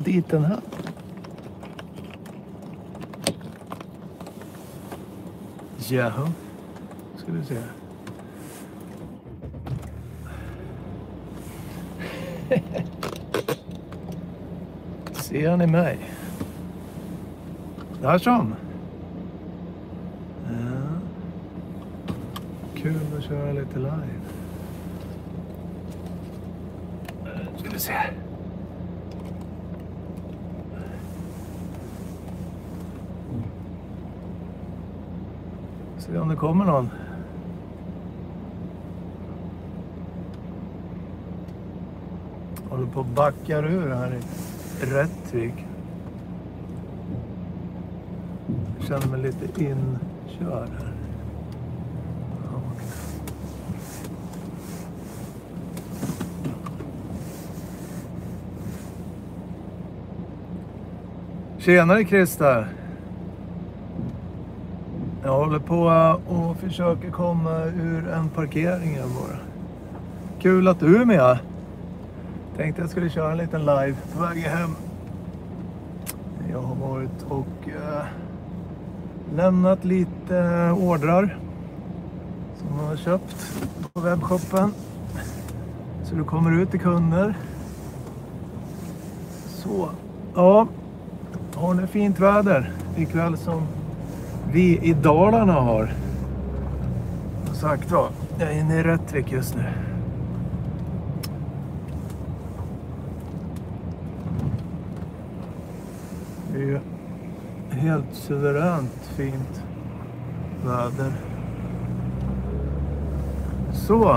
dit den här? Jaha, ska vi se. Ser ni mig? Där som. Ja. Kul att köra lite live. Ska vi se. Se om det kommer någon. Håller på att backa ur här i Rättvik. Jag känner mig lite inkörd här. Tjenare Christer. Jag håller på och försöker komma ur en parkering bara. Kul att du är med. Tänkte jag skulle köra en liten live på väg hem. Jag har varit och lämnat lite ordrar som jag har köpt på webbshoppen. Så du kommer ut till kunder. Så, ja. Har ni fint väder ikväll som vi i Dalarna har. Som sagt var, jag är inne i Rättvik just nu. Det är ju helt suveränt fint väder. Så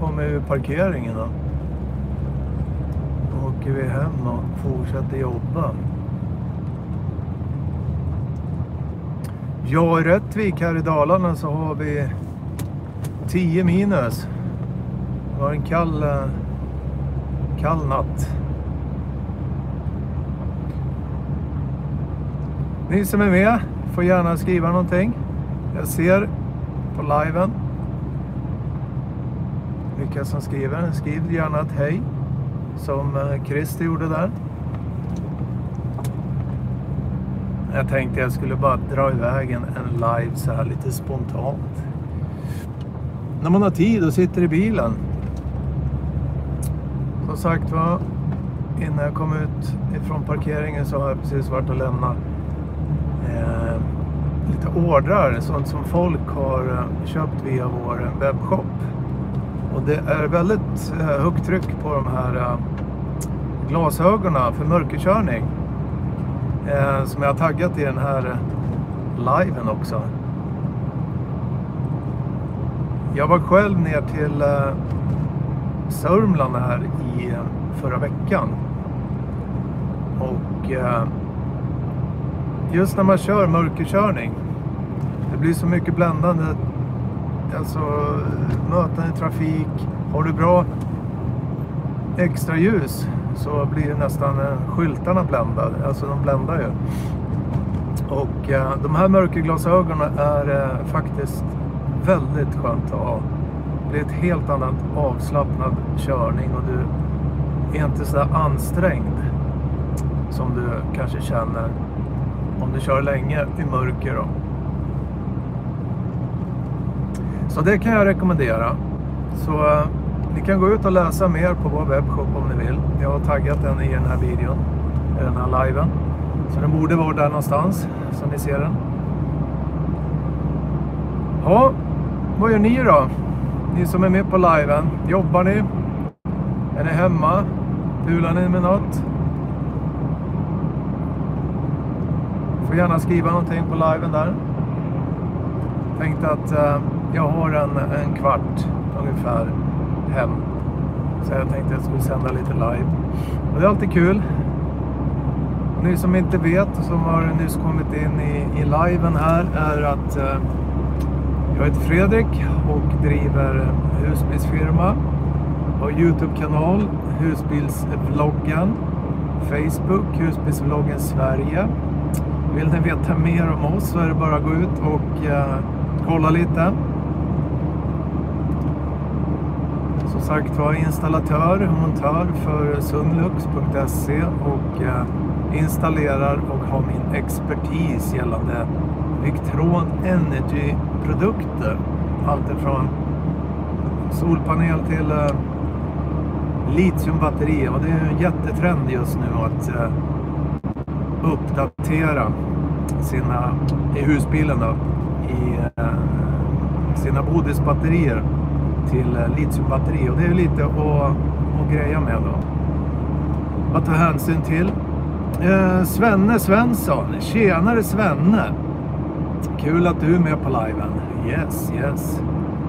kommer ju parkeringen då. Då åker vi hem och fortsätter jobba. Ja, i Rättvik här i Dalarna så har vi 10 minus. Det var en kall natt. Ni som är med får gärna skriva någonting. Jag ser på liven vilka som skriver. Skriv gärna ett hej som Christer gjorde där. Jag tänkte jag skulle bara dra iväg en live så här lite spontant. När man har tid och sitter i bilen. Som sagt var, innan jag kom ut ifrån parkeringen så har jag precis varit och lämnat lite ordrar. Sånt som folk har köpt via vår webbshop. Och det är väldigt högt tryck på de här glasögonen för mörkerkörning. Som jag har taggat i den här liven också. Jag var själv ner till Sörmland här i förra veckan. Och just när man kör mörkerkörning, det blir så mycket bländande. Alltså möten i trafik. Har du bra extra ljus så blir nästan skyltarna bländade. Alltså de bländar ju. Och de här mörkerglasögonen är faktiskt väldigt skönt att ha. Det blir ett helt annat avslappnad körning och du är inte så ansträngd som du kanske känner om du kör länge i mörker då. Så det kan jag rekommendera. Så ni kan gå ut och läsa mer på vår webbshop om ni vill. Jag har taggat den i den här videon, i den här liven. Så den borde vara där någonstans, så ni ser den. Ja, vad gör ni då? Ni som är med på liven, jobbar ni? Är ni hemma? Pular ni med något? Får gärna skriva någonting på liven där. Tänkte att jag har en kvart ungefär hem. Så jag tänkte att jag skulle sända lite live. Och det är alltid kul. Ni som inte vet och som har nyss kommit in i liven här är att jag heter Fredrik och driver husbilsfirma. Har YouTube-kanal, husbilsvloggen, Facebook, husbilsvloggen Sverige. Vill ni veta mer om oss så är det bara att gå ut och kolla lite. Så sagt var installatör och montör för Sunlux.se och installerar och har min expertis gällande Victron Energy-produkter. Allt ifrån solpanel till litiumbatteri, och det är en jättetrend just nu att uppdatera i husbilen då, i sina bodisbatterier till litiumbatteri, och det är lite att greja med då, att ta hänsyn till. Svenne Svensson, tjenare Svenne, kul att du är med på liven. Yes.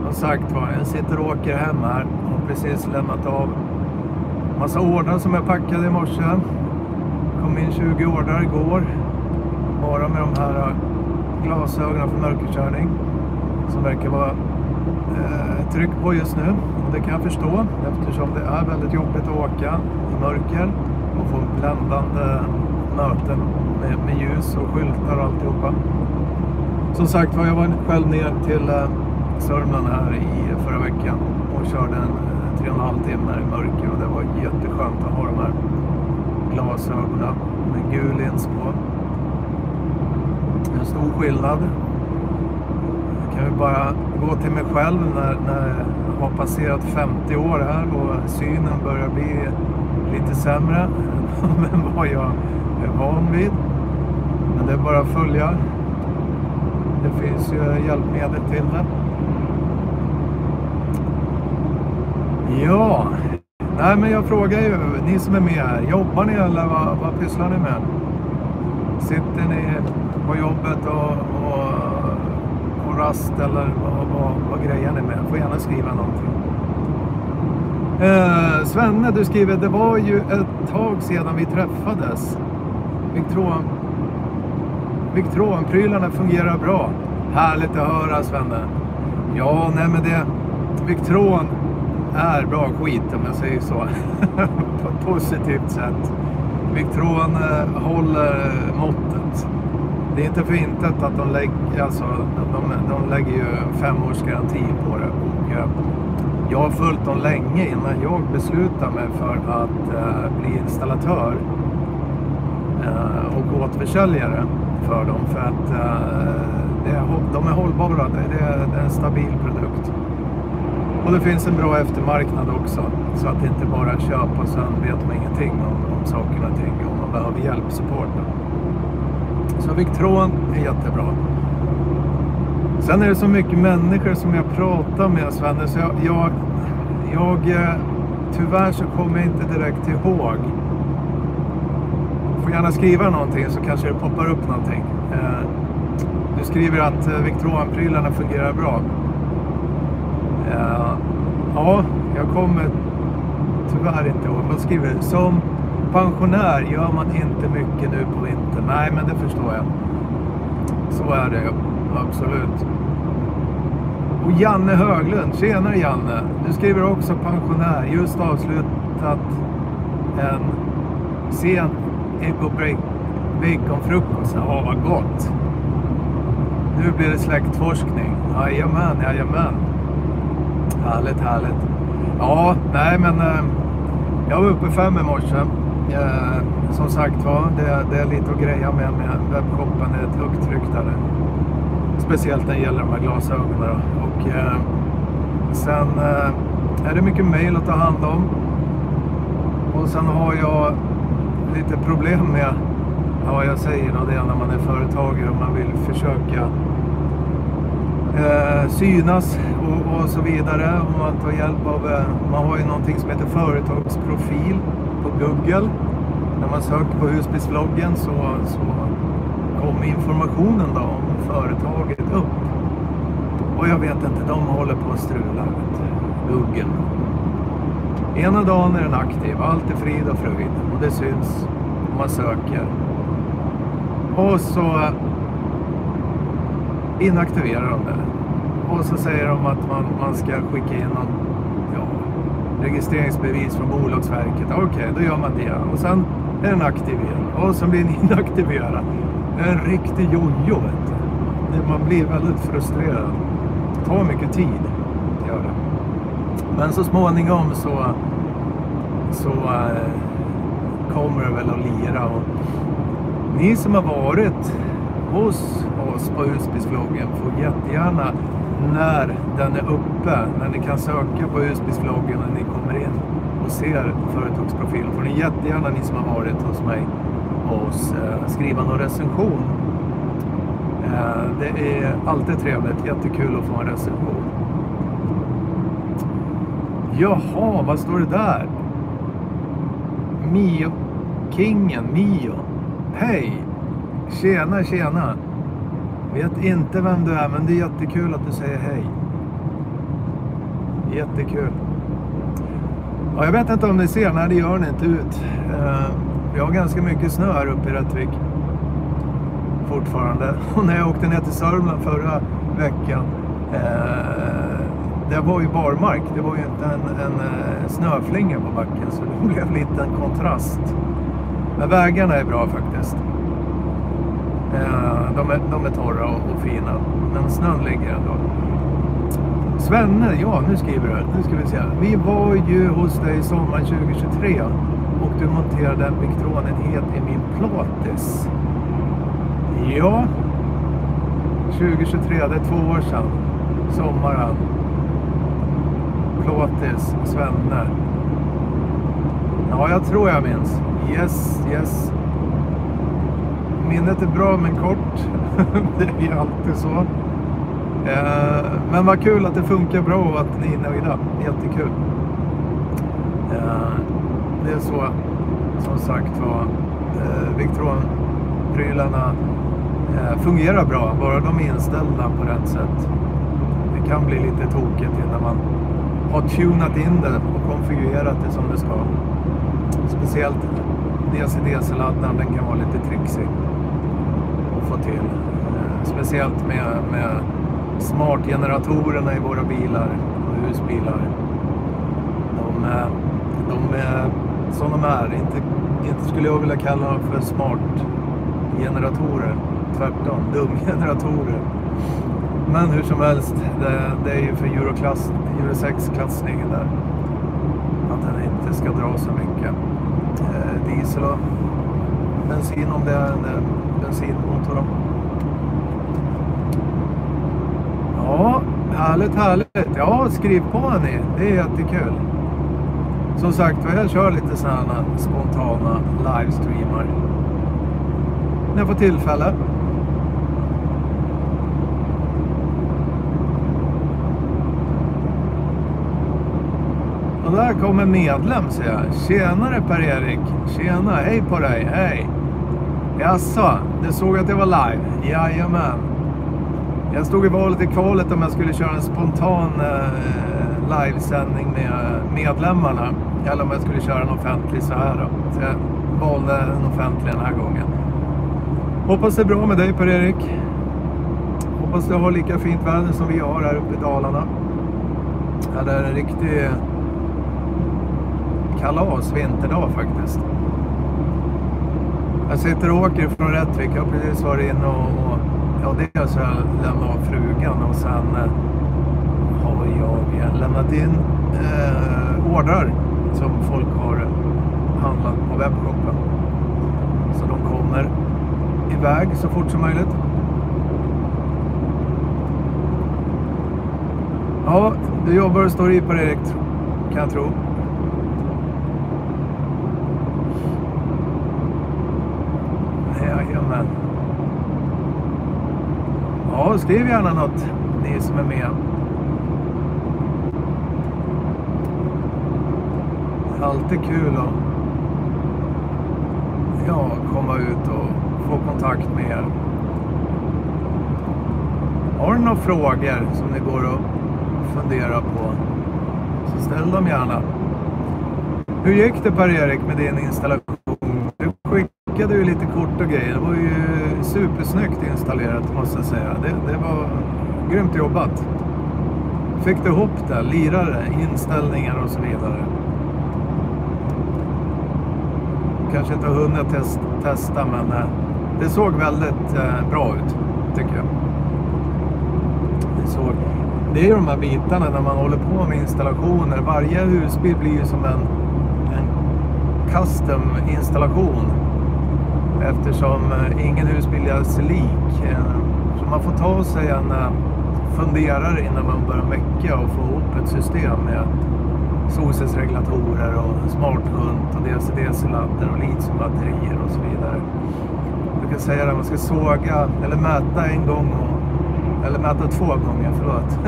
Som sagt var, jag sitter och åker hem här och precis lämnat av massa ordrar som jag packade i morse. Kom in 20 ordrar igår, bara med de här glasögonen för mörkerkörning som verkar vara tryck på just nu. Och det kan jag förstå, eftersom det är väldigt jobbigt att åka i mörker och få bländande möten med ljus och skyltar och alltihopa. Som sagt var, jag var själv ner till Sörmland här i förra veckan och körde en 3,5 timmar i mörker, och det var jätteskönt att ha de här glasögonen med gul lins på. En stor skillnad. Jag kan ju bara gå till mig själv när jag har passerat 50 år här och synen börjar bli lite sämre än vad jag är van vid. Men det är bara att följa. Det finns ju hjälpmedel till det. Ja, nej men jag frågar ju, ni som är med här, jobbar ni eller vad pysslar ni med? Sitter ni på jobbet och rast, eller vad grejer ni med? Får gärna skriva någonting. Svenne, du skriver, det var ju ett tag sedan vi träffades. Victron-prylarna fungerar bra. Härligt att höra, Svenne. Ja, nej men det, Victron är bra skit om jag säger så. På ett positivt sätt. Victron håller måttet. Det är inte för intet att de lägger ju 5 års garanti på det. Och jag har följt dem länge innan jag beslutade mig för att bli installatör och återförsäljare för dem. För att de är hållbara, det är en stabil produkt. Och det finns en bra eftermarknad också, så att det inte bara köpa och sen vet man ingenting om sakerna och ting, om man behöver hjälpsupport. Så Victron är jättebra. Sen är det så mycket människor som jag pratar med, Svenne, så jag tyvärr så kommer jag inte direkt ihåg. Får gärna skriva någonting så kanske det poppar upp någonting. Du skriver att Victron-prylarna fungerar bra. Ja, jag kommer tyvärr inte ihåg. Man skriver, som pensionär gör man inte mycket nu på vintern. Nej, men det förstår jag. Så är det, absolut. Och Janne Höglund, tjenare Janne. Du skriver också pensionär, just avslutat en sen egg och baconfrukost. Ja, vad gott. Nu blir det släktforskning. Jajamän. Härligt. Ja, nej men jag var uppe 5 i morse. Som sagt var, det är lite att greja med webbshoppen, det är ett högt tryck där. Speciellt när det gäller de här glasögonen. Och sen är det mycket mejl att ta hand om. Och sen har jag lite problem med vad jag säger, och det är när man är företagare och man vill försöka synas och så vidare, och man tar hjälp av, man har ju någonting som heter företagsprofil på Google. När man söker på husbilsvloggen så kommer informationen då om företaget upp, och jag vet inte, de håller på att strula Google. Ena dagen är den aktiv, allt är frid och fröjd, och det syns om man söker, och så inaktiverar de det. Och så säger de att man ska skicka in någon registreringsbevis från Bolagsverket. Okej, då gör man det. Och sen är den aktiverad. Och så blir den inaktiverad. Det är en riktig jojo, vet du. Man blir väldigt frustrerad. Det tar mycket tid. Gör det. Men så småningom så kommer det väl att lira. Och ni som har varit hos oss på Husbilsvloggen får jättegärna, när den är uppe, när ni kan söka på Husbilsvloggen när ni kommer in och ser företagsprofilen, får ni jättegärna, ni som har varit hos mig, och skriva någon recension. Det är alltid trevligt, jättekul att få en recension. Jaha, vad står det där? Mio-kingen, Mio. Hej! Tjena. Vet inte vem du är, men det är jättekul att du säger hej. Jättekul. Ja, jag vet inte om ni ser, när det gör ni inte ut. Vi har ganska mycket snö här uppe i Rättvik fortfarande. Och när jag åkte ner till Sörmland förra veckan, det var ju barmark. Det var ju inte en snöflinga på backen, så det blev lite en kontrast. Men vägarna är bra faktiskt. De är torra och fina, men snön ligger ändå. Svenne, ja, nu skriver du. Nu ska vi se. Vi var ju hos dig sommar 2023 och du monterade en Victron-enhet i min plåtis. Ja, 2023, det är 2 år sedan. Sommaren. Plåtis, Svenne. Ja, jag tror jag minns. Yes. Minnet är bra men kort. Det är alltid så. Men vad kul att det funkar bra och att ni är nöjda. Jättekul. Det är så, som sagt var, Victron-prylarna fungerar bra, bara de är inställda på rätt sätt. Det kan bli lite tokigt innan man har tunat in det och konfigurerat det som det ska. Speciellt DC-DC-laddaren, den kan vara lite trixig att få till. Speciellt med smartgeneratorerna i våra bilar och husbilar. De är som de är. Inte skulle jag vilja kalla dem för smartgeneratorer. Tvärtom, dumgeneratorer. Men hur som helst, det är ju för Euro 6-klassningen där. Att den inte ska dra så mycket. Diesel och bensin, om det är en bensinmotor. Ja, härligt. Ja, skriv på ni. Det är jättekul. Som sagt, jag kör lite sådana spontana livestreamar när jag får tillfälle. Och där kommer medlem, säger jag. Tjenare Per-Erik. Tjena, hej på dig, hej. Jaså, du såg att det var live? Jajamän. Jag stod i valet i kvalet om jag skulle köra en spontan livesändning med medlemmarna. Eller om jag skulle köra en offentlig så här då. Så jag valde en offentlig den här gången. Hoppas det är bra med dig Per-Erik. Hoppas du har lika fint väder som vi har här uppe i Dalarna. Ja, det är en riktig kalas vinterdag faktiskt. Jag sitter och åker från Rättvik. Jag har precis varit in och dels har jag lämnat av frugan och sen har jag lämnat in ordrar som folk har handlat på webbshoppen. Så de kommer iväg så fort som möjligt. Ja, du jobbar och står i på direkt, kan jag tro. Jajamän. Ja, skriv gärna något, ni som är med. Det är alltid kul att komma ut och få kontakt med er. Har ni några frågor som ni går och funderar på, så ställ dem gärna. Hur gick det Per-Erik med din installation? Du skickade ju lite kort och grejer. Det var ju supersnyggt installerat, måste jag säga. Det var grymt jobbat. Fick du ihop det? Lirare, inställningar och så vidare. Kanske inte har hunnit testa, men det såg väldigt bra ut, tycker jag. Det såg det är ju de här bitarna när man håller på med installationer. Varje husbil blir ju som en custom installation. Eftersom ingen husbil är sig lik. Så man får ta sig en funderare innan man börjar mecka och få ihop ett system med solcellsreglatorer och smartshunt och DC-DC-laddare och litiumbatterier och så vidare. Du kan säga att man ska såga eller mäta en gång eller mäta 2 gånger, förlåt,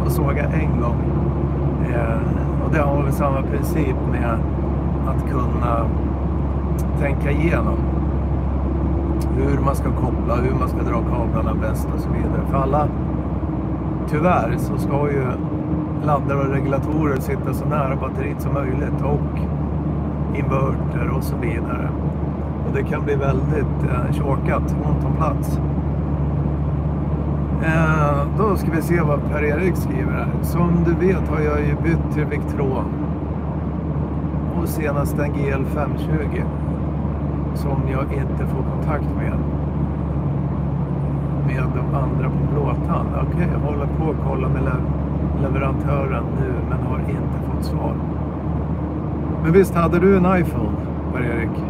och såga en gång. Och det har vi samma princip med att kunna tänka igenom hur man ska koppla, hur man ska dra kablarna bäst och så vidare. För alla, tyvärr, så ska ju laddare och regulatorer sitta så nära batteriet som möjligt och inverter och så vidare. Och det kan bli väldigt tjåkat, ont om plats. Då ska vi se vad Per-Erik skriver här. Som du vet har jag ju bytt till Victron. Och senast en GL 520. Som jag inte får kontakt med de andra på Blåtand. Okej, jag håller på att kolla med leverantören nu, men har inte fått svar. Men visst hade du en iPhone, Per-Erik?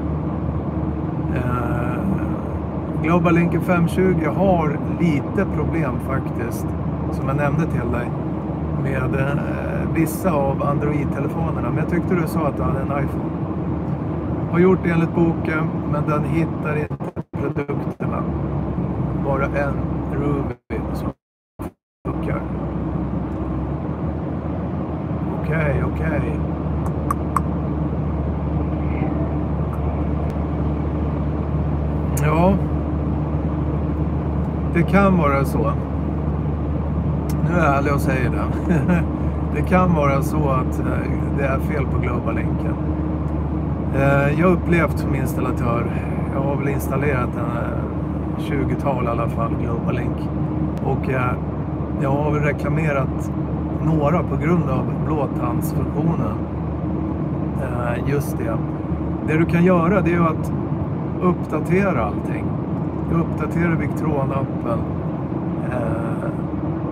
GlobalLink 520 har lite problem faktiskt, som jag nämnde till dig, med vissa av Android-telefonerna. Men jag tyckte du sa att du hade en iPhone. Har gjort det enligt boken, men den hittar inte produkterna. Bara en Ruby som funkar. Okej. Ja, det kan vara så. Nu är jag ärlig och säger det. Det kan vara så att det är fel på GlobalLinken. Jag har upplevt som installatör, jag har väl installerat en 20-tal i alla fall GlobalLink. Och jag har väl reklamerat några på grund av blåtandsfunktionen. Just det. Det du kan göra, det är ju att uppdatera allting. Uppdatera Victron-appen.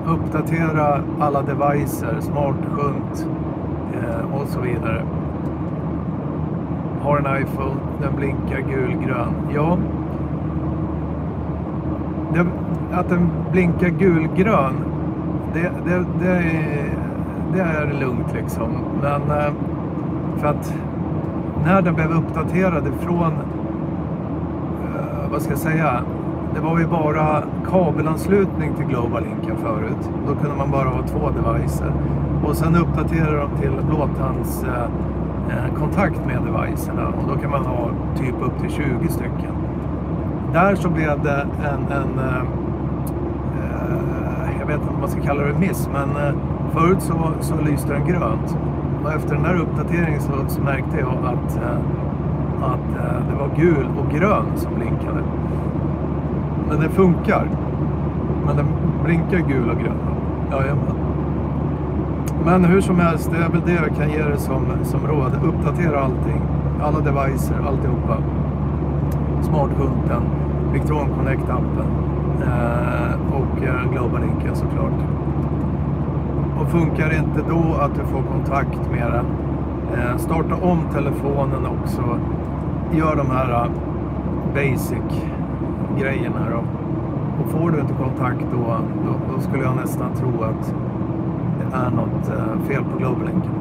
Uppdatera alla devices, smartshunt och så vidare. Har en iPhone, den blinkar gulgrön. Ja. Att den blinkar gulgrön, det är lugnt liksom. Men för att när den blev uppdaterad från, vad ska jag säga, det var ju bara kabelanslutning till GlobalLinken förut. Då kunde man bara ha 2 devices. Och sen uppdaterade de till blåtands kontakt med devicerna. Och då kan man ha typ upp till 20 stycken. Där så blev det jag vet inte om man ska kalla det miss, men förut så lyste den grönt. Och efter den här uppdateringen så märkte jag att det var gul och grön som blinkade. Men det funkar. Men den blinkar gul och grön. Jajamän. Men hur som helst, det är väl det jag kan ge dig som råd. Uppdatera allting. Alla devices, alltihopa. Smarthunten, Victron Connect-appen och GlobalLinken såklart. Och funkar det inte då att du får kontakt med den, starta om telefonen också. Gör de här basic grejerna då. Och får du inte kontakt då skulle jag nästan tro att det är något fel på GlobalLinken.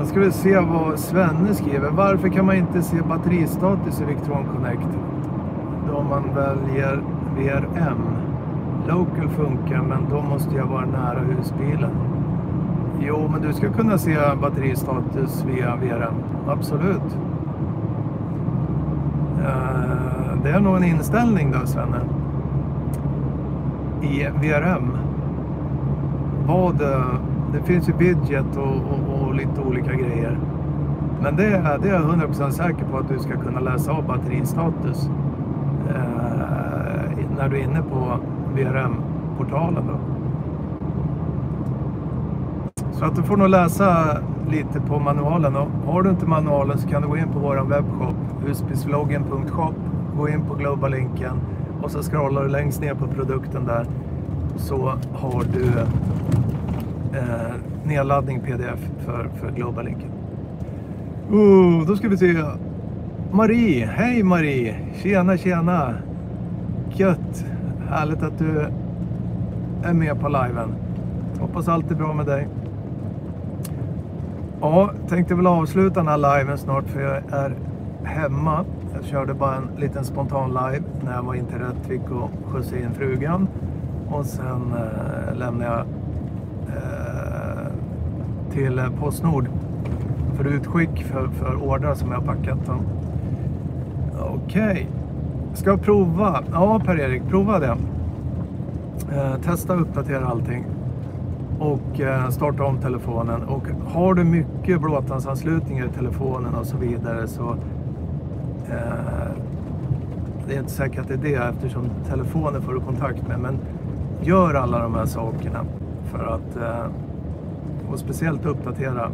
Ska vi se vad Svenne skriver. Varför kan man inte se batteristatus i Victron Connect då man väljer VRM? Local funkar, men då måste jag vara nära husbilen. Jo, men du ska kunna se batteristatus via VRM. Absolut. Det är nog en inställning då, Svenne. I VRM. Det finns ju widget och lite olika grejer. Men det är jag 100% säker på att du ska kunna läsa av batteristatus när du är inne på VRM-portalen då. Så att du får nog läsa lite på manualen. Och har du inte manualen så kan du gå in på våran webbshop, husbilsvloggen.shop, gå in på GlobalLinken och så scrollar du längst ner på produkten där. så har du nedladdning PDF för Global Link. Då ska vi se. Marie, hej Marie. Tjena. Gött. Härligt att du är med på liven. Hoppas allt är bra med dig. Ja, tänkte väl avsluta den här liven snart för jag är hemma. Jag körde bara en liten spontan live när jag var inte Rättvik och skjutsade in frugan. Och sen lämnade jag till Postnord för utskick för ordrar som jag har packat. Okej. Ska jag prova? Ja, Per-Erik, prova det. Testa och uppdatera allting. Och starta om telefonen. Och har du mycket blåtandsanslutningar i telefonen och så vidare så det är inte säkert att det är det eftersom telefonen får du kontakt med. Men gör alla de här sakerna för att och speciellt uppdatera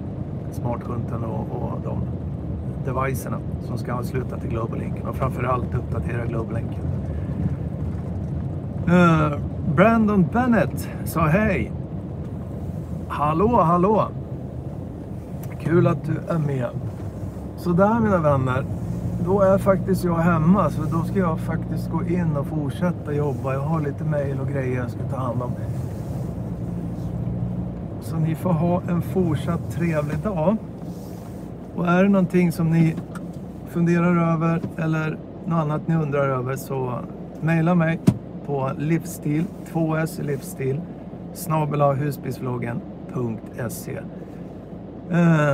smartshunten och de devicerna som ska ansluta till Global Link och framförallt uppdatera Global Link. Brandon Bennett sa hej. Hallå. Kul att du är med. Så där mina vänner, då är faktiskt jag hemma så då ska jag faktiskt gå in och fortsätta jobba. Jag har lite mejl och grejer jag ska ta hand om. Så ni får ha en fortsatt trevlig dag. Och är det någonting som ni funderar över eller något annat ni undrar över så mejla mig på livsstil, 2s livsstil, @husbilsvloggen.se.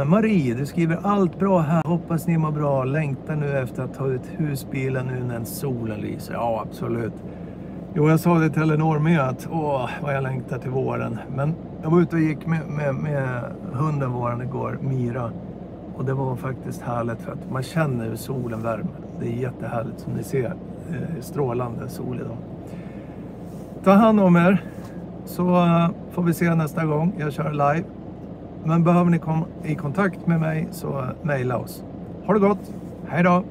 Marie, du skriver allt bra här. Hoppas ni mår bra. Längtar nu efter att ta ut husbilen nu när solen lyser. Ja, absolut. Jo, jag sa det till Eleanor med att vad jag längtar till våren. Men jag var ute och gick med hunden våren igår, Mira. Och det var faktiskt härligt för att man känner hur solen värmer. Det är jättehärligt som ni ser. Strålande sol idag. Ta hand om er. Så får vi se nästa gång jag kör live. Men behöver ni komma i kontakt med mig så mejla oss. Ha det gott. Hej då!